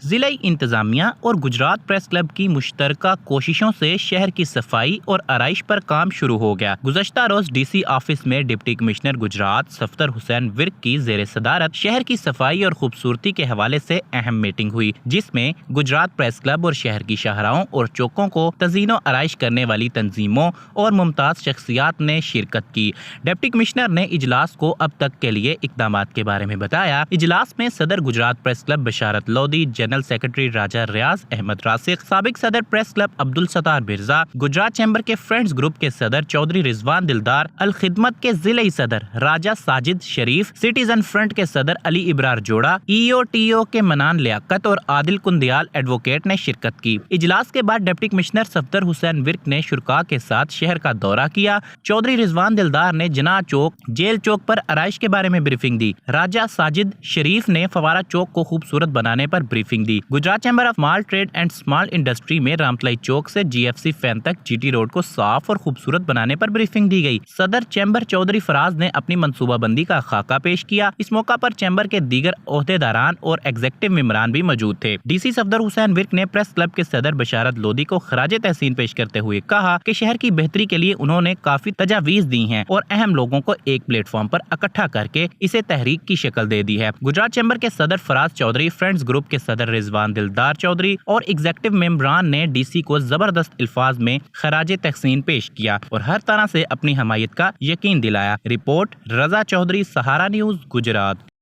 ضلعی انتظامیہ اور گجرات پریس کلب کی مشترکہ کوششوں سے شہر کی صفائی اور آرائش پر کام شروع ہو گیا۔ گزشتہ روز ڈی سی آفس میں ڈپٹی کمشنر گجرات صفدر حسین ورک کی زیر صدارت شہر کی صفائی اور خوبصورتی کے حوالے سے اہم میٹنگ ہوئی، جس میں گجرات پریس کلب اور شہر کی شاہراہوں اور چوکوں کو تزئین و آرائش کرنے والی تنظیموں اور ممتاز شخصیات نے شرکت کی۔ ڈپٹی کمشنر نے اجلاس کو اب تک کے لیے اقدامات کے بارے میں بتایا۔ اجلاس میں صدر Gujarat press club Basharat Lodhi, general secretary Raja Riaz Ahmad Rasikh, سابق صدر press club Abdul Sattar Barza, Gujrat chamber کے فرینڈز گروپ کے صدر چودھری رضوان دلدار، الخدمت کے ضلعی صدر راجہ ساجد شریف، سٹیزن فرنٹ کے صدر علی ابرار جوڑا، ای او ٹی او کے منان لیاقت اور عادل کندیال ایڈوکیٹ نے شرکت کی۔ اجلاس کے بعد ڈپٹی کمشنر صفدر حسین ورک نے شرکاء کے ساتھ شہر کا دورہ کیا۔ چودھری رضوان دلدار نے جناح چوک، جیل چوک پر آرائش کے بارے میں بریفنگ دی۔ راجہ ساجد شریف نے فوارہ چوک کو خوبصورت بنانے پر بریفنگ دی۔ Gujrat chamber of small trade and small industry میں رامتلائی چوک سے جی ایف سی فین تک جی ٹی روڈ کو صاف اور خوبصورت بنانے پر بریفنگ دی گئی۔ صدر چیمبر چودھری فراز نے اپنی منصوبہ بندی کا خاکہ پیش کیا۔ اس موقع پر چیمبر کے دیگر عہدیداران اور ایگزیکٹو ممبران بھی موجود تھے۔ ڈی سی صفدر حسین ورک نے پریس کلب کے صدر بشارت لودھی کو خراج تحسین پیش کرتے ہوئے کہا کہ شہر کی بہتری کے لیے انہوں نے کافی تجاویز دی ہیں اور اہم لوگوں کو ایک پلیٹ فارم پر اکٹھا کر کے اسے تحریک کی شکل دے دی ہے۔ گجرات چیمبر کے صدر فراز چودھری، فرینڈز گروپ کے صدر رضوان دلدار چودھری اور ایگزیکٹو ممبران نے ڈی سی کو زبردست الفاظ میں خراج تحسین پیش کیا اور ہر طرح سے اپنی حمایت کا یقین دلایا۔ رپورٹ رضا چودھری، سہارا نیوز، گجرات۔